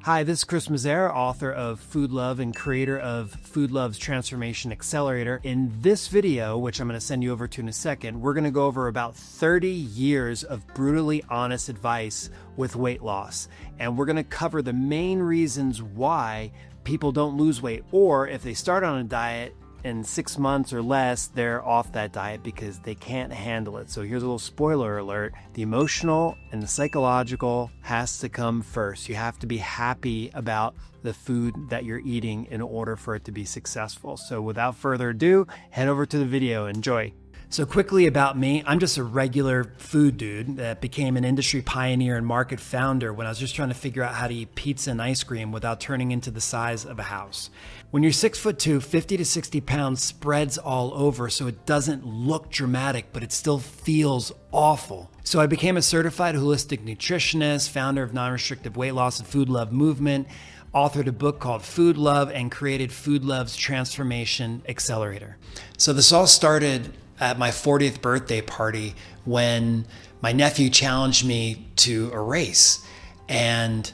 Hi, this is Chris Mezera, author of Food Love and creator of Food Love's Transformation Accelerator. In this video, which I'm going to send you over to in a second, we're going to go over about 30 years of brutally honest advice with weight loss. And we're going to cover the main reasons why people don't lose weight, or if they start on a diet in 6 months or less, they're off that diet because they can't handle it. So here's a little spoiler alert. The emotional and the psychological has to come first. You have to be happy about the food that you're eating in order for it to be successful. So without further ado, head over to the video. Enjoy. So quickly about me, I'm just a regular food dude that became an industry pioneer and market founder when I was just trying to figure out how to eat pizza and ice cream without turning into the size of a house. When you're 6'2", 50 to 60 pounds spreads all over, so it doesn't look dramatic, but it still feels awful. So I became a certified holistic nutritionist, founder of Non-Restrictive Weight Loss and Food Love Movement, authored a book called Food Love, and created Food Love's Transformation Accelerator. So this all started at my 40th birthday party when my nephew challenged me to a race, and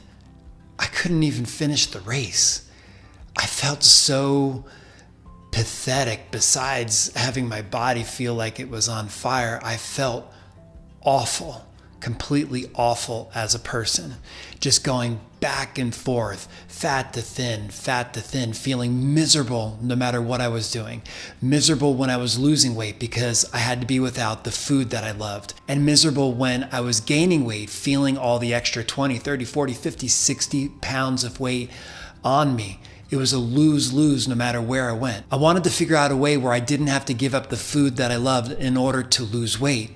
I couldn't even finish the race. I felt so pathetic. Besides having my body feel like it was on fire, I felt awful, completely awful as a person. Just going back and forth, fat to thin, feeling miserable no matter what I was doing. Miserable when I was losing weight because I had to be without the food that I loved. And miserable when I was gaining weight, feeling all the extra 20, 30, 40, 50, 60 pounds of weight on me. It was a lose-lose no matter where I went. I wanted to figure out a way where I didn't have to give up the food that I loved in order to lose weight.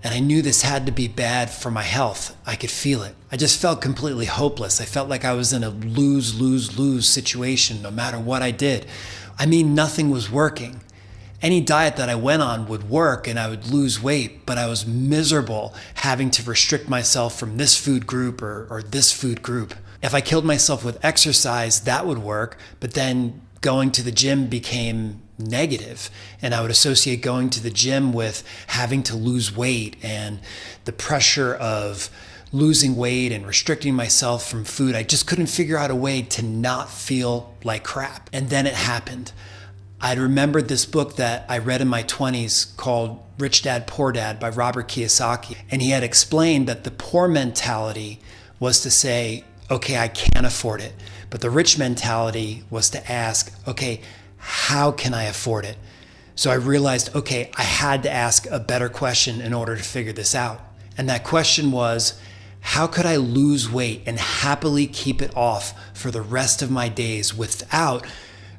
And I knew this had to be bad for my health. I could feel it. I just felt completely hopeless. I felt like I was in a lose situation no matter what I did. I mean, nothing was working. Any diet that I went on would work and I would lose weight, but I was miserable having to restrict myself from this food group or this food group. If I killed myself with exercise, that would work, but then going to the gym became negative, and I would associate going to the gym with having to lose weight and the pressure of losing weight and restricting myself from food. I just couldn't figure out a way to not feel like crap. And then it happened. I remembered this book that I read in my 20s called Rich Dad, Poor Dad by Robert Kiyosaki. And he had explained that the poor mentality was to say, okay, I can't afford it. But the rich mentality was to ask, okay, how can I afford it? So I realized, okay, I had to ask a better question in order to figure this out. And that question was, how could I lose weight and happily keep it off for the rest of my days without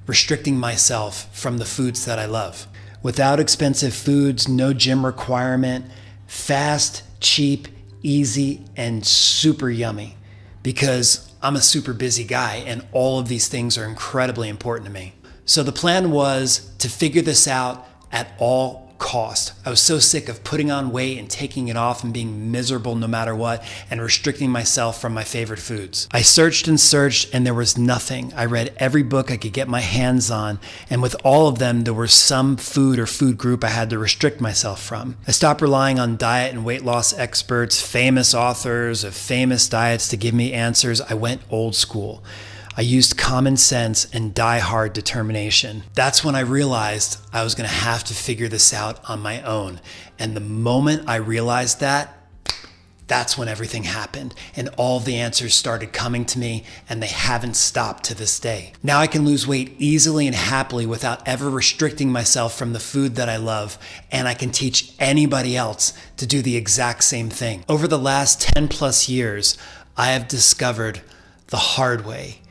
restricting myself from the foods that I love? Without expensive foods, no gym requirement, fast, cheap, easy, and super yummy. Because I'm a super busy guy and all of these things are incredibly important to me. So the plan was to figure this out at all cost. I was so sick of putting on weight and taking it off and being miserable no matter what and restricting myself from my favorite foods. I searched and searched and there was nothing. I read every book I could get my hands on, and with all of them there was some food or food group I had to restrict myself from. I stopped relying on diet and weight loss experts, famous authors of famous diets to give me answers. I went old school. I used common sense and die-hard determination. That's when I realized I was going to have to figure this out on my own. And the moment I realized that, that's when everything happened and all the answers started coming to me, and they haven't stopped to this day. Now I can lose weight easily and happily without ever restricting myself from the food that I love, and I can teach anybody else to do the exact same thing. Over the last 10 plus years, I have discovered the hard way.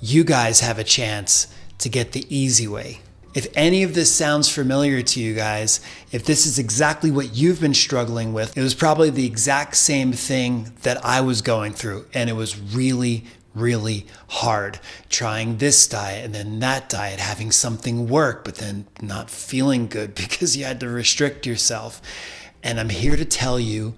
You guys have a chance to get the easy way. If any of this sounds familiar to you guys, if this is exactly what you've been struggling with, it was probably the exact same thing that I was going through. And it was really, really hard trying this diet and then that diet, having something work, but then not feeling good because you had to restrict yourself. And I'm here to tell you,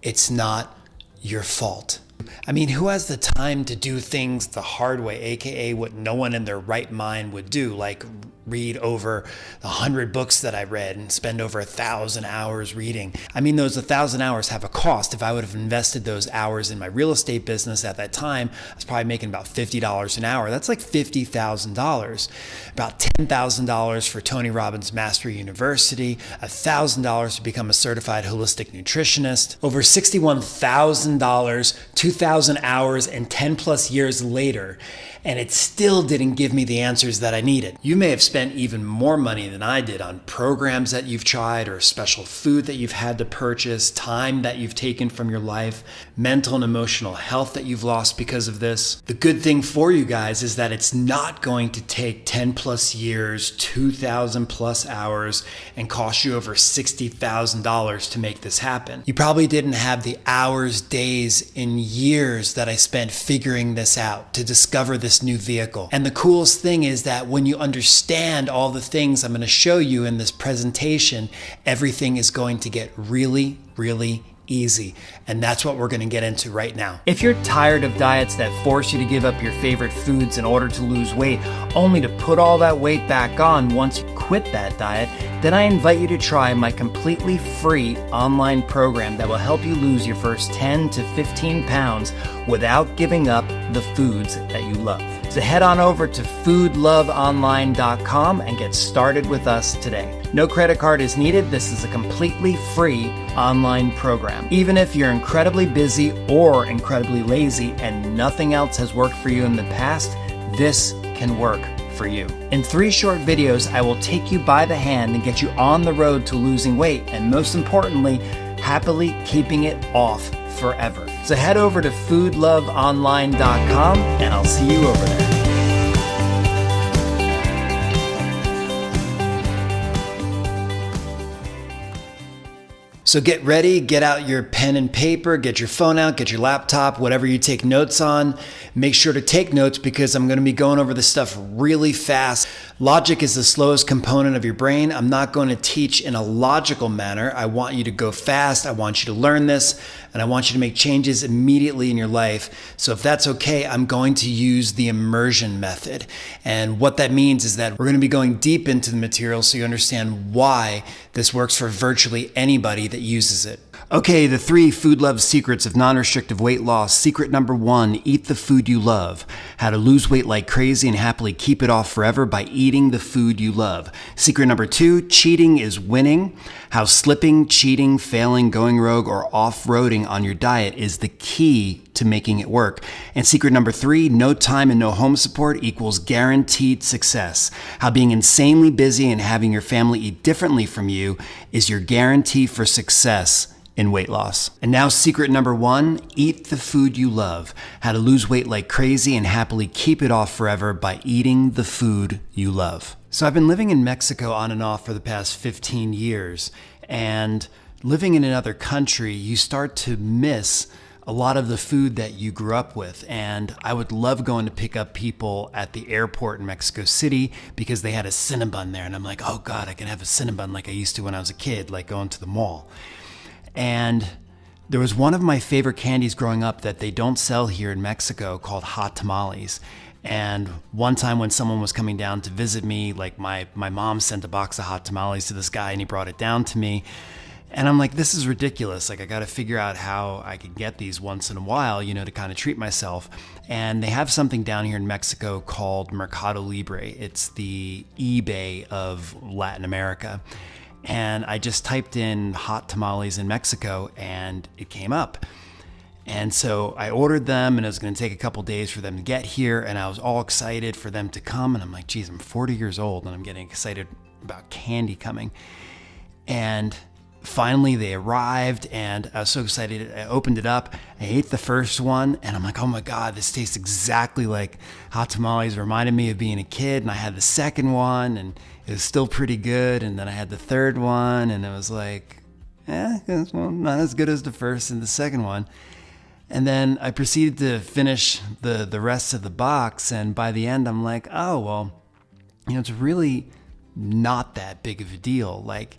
it's not your fault. I mean, who has the time to do things the hard way, aka what no one in their right mind would do, like read over 100 books that I read and spend over 1,000 hours reading. I mean, those 1,000 hours have a cost. If I would have invested those hours in my real estate business at that time, I was probably making about $50 an hour. That's like $50,000. About $10,000 for Tony Robbins Mastery University, $1,000 to become a certified holistic nutritionist, over $61,000, 2,000 hours, and 10 plus years later, and it still didn't give me the answers that I needed. You may have spent even more money than I did on programs that you've tried, or special food that you've had to purchase, time that you've taken from your life, mental and emotional health that you've lost because of this. The good thing for you guys is that it's not going to take 10 plus years, 2,000 plus hours, and cost you over $60,000 to make this happen. You probably didn't have the hours, days, and years that I spent figuring this out to discover this new vehicle. And the coolest thing is that when you understand all the things I'm going to show you in this presentation, everything is going to get really, really easy. And that's what we're going to get into right now. If you're tired of diets that force you to give up your favorite foods in order to lose weight, only to put all that weight back on once you quit that diet, then I invite you to try my completely free online program that will help you lose your first 10 to 15 pounds without giving up the foods that you love. So head on over to foodloveonline.com and get started with us today. No credit card is needed. This is a completely free online program. Even if you're incredibly busy or incredibly lazy and nothing else has worked for you in the past, this can work for you. In 3 short videos, I will take you by the hand and get you on the road to losing weight, and most importantly, happily keeping it off forever. So head over to foodloveonline.com and I'll see you over there. So get ready, get out your pen and paper, get your phone out, get your laptop, whatever you take notes on. Make sure to take notes because I'm going to be going over this stuff really fast. Logic is the slowest component of your brain. I'm not going to teach in a logical manner. I want you to go fast. I want you to learn this, and I want you to make changes immediately in your life. So if that's okay, I'm going to use the immersion method. And what that means is that we're going to be going deep into the material so you understand why this works for virtually anybody that uses it. Okay, the 3 food love secrets of non-restrictive weight loss. Secret number 1, eat the food you love. How to lose weight like crazy and happily keep it off forever by eating the food you love. Secret number 2, cheating is winning. How slipping, cheating, failing, going rogue, or off-roading on your diet is the key to making it work. And secret number 3, no time and no home support equals guaranteed success. How being insanely busy and having your family eat differently from you is your guarantee for success in weight loss. And now secret number 1, eat the food you love. How to lose weight like crazy and happily keep it off forever by eating the food you love. So I've been living in Mexico on and off for the past 15 years, and living in another country, you start to miss a lot of the food that you grew up with. And I would love going to pick up people at the airport in Mexico City because they had a Cinnabon there. And I'm like, oh God, I can have a Cinnabon like I used to when I was a kid, like going to the mall. And there was one of my favorite candies growing up that they don't sell here in Mexico called hot tamales. And one time when someone was coming down to visit me, like my mom sent a box of hot tamales to this guy and he brought it down to me. And I'm like, this is ridiculous. Like, I got to figure out how I could get these once in a while, you know, to kind of treat myself. And they have something down here in Mexico called Mercado Libre. It's the eBay of Latin America. And I just typed in hot tamales in Mexico and it came up. And so I ordered them, and it was going to take a couple days for them to get here. And I was all excited for them to come. And I'm like, geez, I'm 40 years old and I'm getting excited about candy coming. And finally they arrived and I was so excited. I opened it up. I ate the first one and I'm like, oh my God, this tastes exactly like hot tamales. Reminded me of being a kid. And I had the second one and it was still pretty good. And then I had the third one and it was like, well, not as good as the first and the second one. And then I proceeded to finish the rest of the box. And by the end, I'm like, oh, well, you know, it's really not that big of a deal. Like,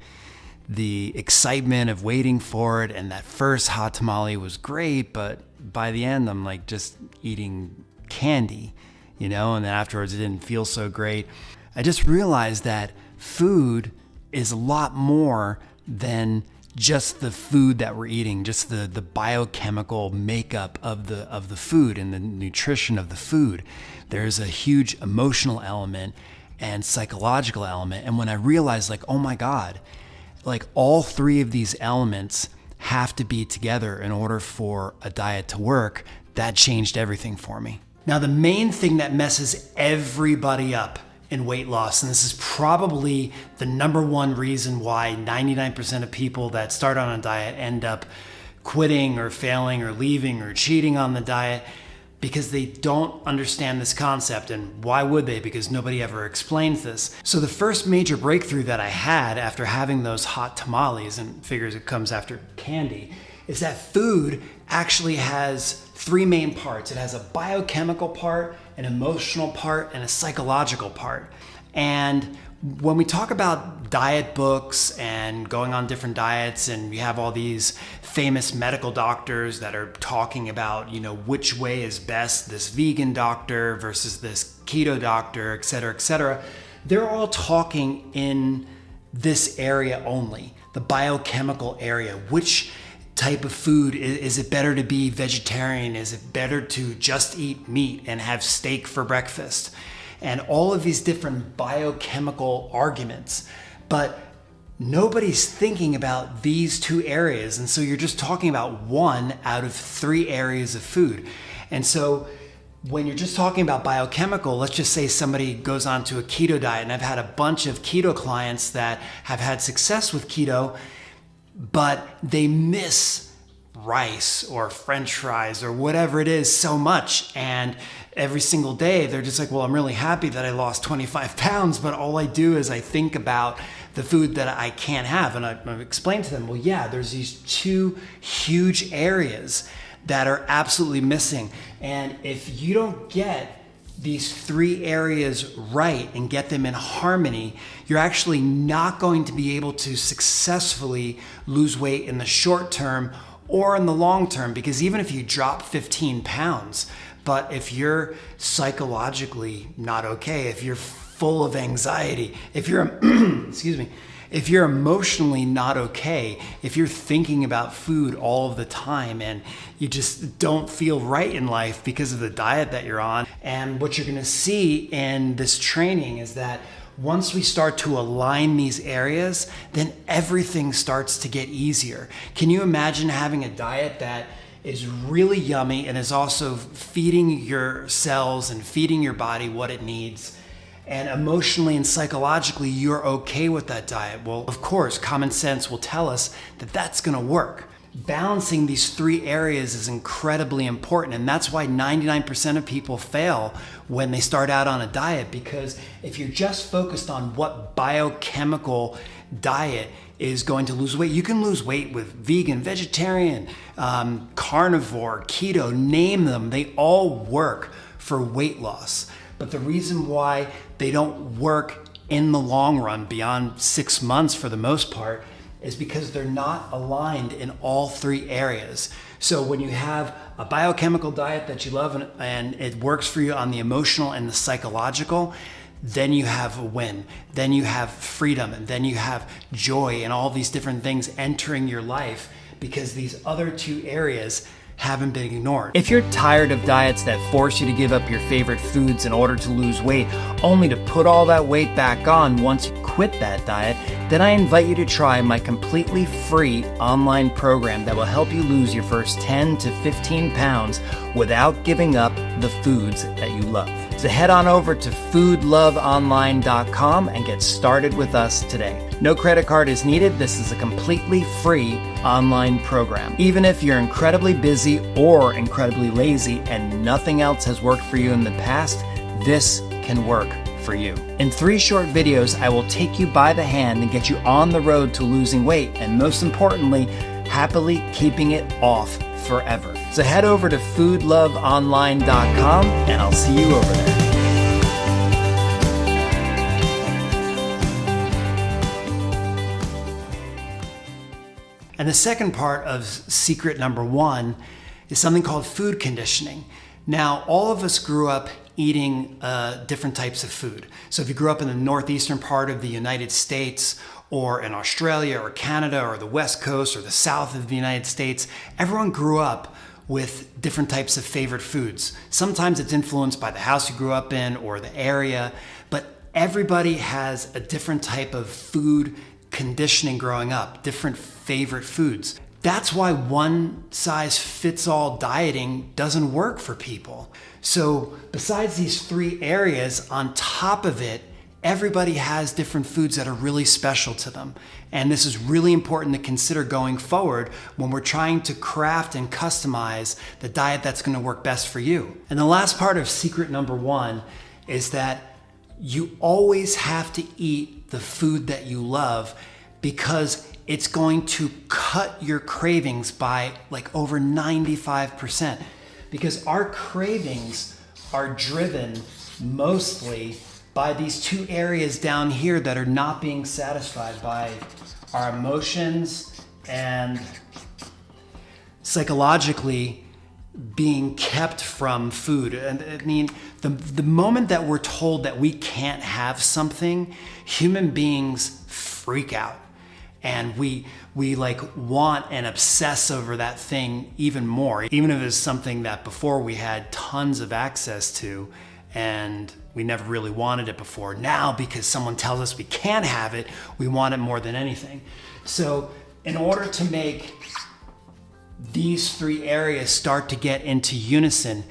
the excitement of waiting for it and that first hot tamale was great, but by the end, I'm like just eating candy, you know, and then afterwards it didn't feel so great. I just realized that food is a lot more than just the food that we're eating, just the biochemical makeup of the food and the nutrition of the food. There's a huge emotional element and psychological element. And when I realized, like, oh my God, like all three of these elements have to be together in order for a diet to work, that changed everything for me. Now, the main thing that messes everybody up in weight loss, and this is probably the number one reason why 99% of people that start on a diet end up quitting or failing or leaving or cheating on the diet, because they don't understand this concept. And why would they? Because nobody ever explains this. So the first major breakthrough that I had after having those hot tamales, and figures it comes after candy, is that food actually has three main parts. It has a biochemical part, an emotional part, and a psychological part. And when we talk about diet books and going on different diets, and we have all these famous medical doctors that are talking about, which way is best, this vegan doctor versus this keto doctor, et cetera, they're all talking in this area only, the biochemical area. Which type of food, is it better to be vegetarian? Is it better to just eat meat and have steak for breakfast? And all of these different biochemical arguments, but nobody's thinking about these two areas. And so you're just talking about one out of three areas of food. And so when you're just talking about biochemical, let's just say somebody goes on to a keto diet, and I've had a bunch of keto clients that have had success with keto, but they miss rice or French fries or whatever it is so much. And every single day they're just like, well, I'm really happy that I lost 25 pounds, but all I do is I think about the food that I can't have. And I explain to them, well, yeah, there's these two huge areas that are absolutely missing. And if you don't get these three areas right and get them in harmony, you're actually not going to be able to successfully lose weight in the short term or in the long term. Because even if you drop 15 pounds, but if you're psychologically not okay, if you're full of anxiety, if you're, if you're emotionally not okay, if you're thinking about food all of the time and you just don't feel right in life because of the diet that you're on. And what you're gonna see in this training is that once we start to align these areas, then everything starts to get easier. Can you imagine having a diet that is really yummy and is also feeding your cells and feeding your body what it needs, and emotionally and psychologically you're okay with that diet? Well, of course, common sense will tell us that that's gonna work. Balancing these three areas is incredibly important, and that's why 99% of people fail when they start out on a diet, because if you're just focused on what biochemical diet is going to lose weight, you can lose weight with vegan, vegetarian, carnivore, keto, name them, they all work for weight loss. But the reason why they don't work in the long run, beyond 6 months for the most part, is because they're not aligned in all three areas. So when you have a biochemical diet that you love and it works for you on the emotional and the psychological, then you have a win. Then you have freedom, and then you have joy and all these different things entering your life, because these other two areas haven't been ignored. If you're tired of diets that force you to give up your favorite foods in order to lose weight, only to put all that weight back on once you quit that diet, then I invite you to try my completely free online program that will help you lose your first 10 to 15 pounds without giving up the foods that you love. So head on over to foodloveonline.com and get started with us today. No credit card is needed. This is a completely free online program. Even if you're incredibly busy or incredibly lazy and nothing else has worked for you in the past, this can work for you. In 3 short videos, I will take you by the hand and get you on the road to losing weight, and most importantly, happily keeping it off forever. So head over to foodloveonline.com and I'll see you over there. And the second part of secret number 1 is something called food conditioning. Now, all of us grew up eating different types of food. So if you grew up in the northeastern part of the United States, or in Australia or Canada or the West Coast or the South of the United States, everyone grew up with different types of favorite foods. Sometimes it's influenced by the house you grew up in or the area, but everybody has a different type of food conditioning growing up, different favorite foods. That's why one size fits all dieting doesn't work for people. So besides these 3 areas, on top of it, everybody has different foods that are really special to them. And this is really important to consider going forward when we're trying to craft and customize the diet that's going to work best for you. And the last part of secret number 1 is that you always have to eat the food that you love, because it's going to cut your cravings by like over 95%. Because our cravings are driven mostly by these 2 areas down here that are not being satisfied by our emotions and psychologically being kept from food. And I mean, the moment that we're told that we can't have something, human beings freak out. And we like want and obsess over that thing even more, even if it's something that before we had tons of access to and we never really wanted it before. Now, because someone tells us we can't have it, we want it more than anything. So in order to make these 3 areas start to get into unison,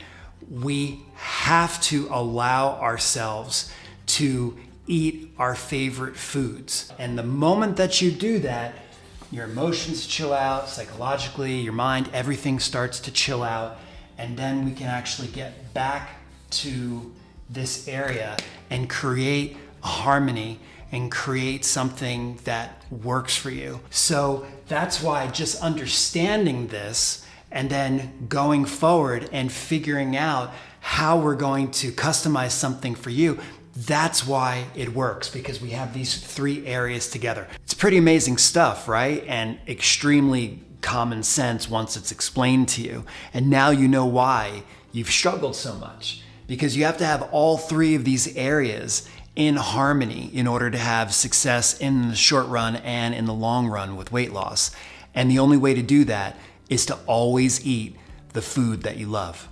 we have to allow ourselves to eat our favorite foods. And the moment that you do that, your emotions chill out, psychologically, your mind, everything starts to chill out. And then we can actually get back to this area and create a harmony and create something that works for you. So that's why just understanding this and then going forward and figuring out how we're going to customize something for you, that's why it works, because we have these 3 areas together. It's pretty amazing stuff, right? And extremely common sense once it's explained to you. And now you know why you've struggled so much, because you have to have all 3 of these areas in harmony in order to have success in the short run and in the long run with weight loss. And the only way to do that is to always eat the food that you love.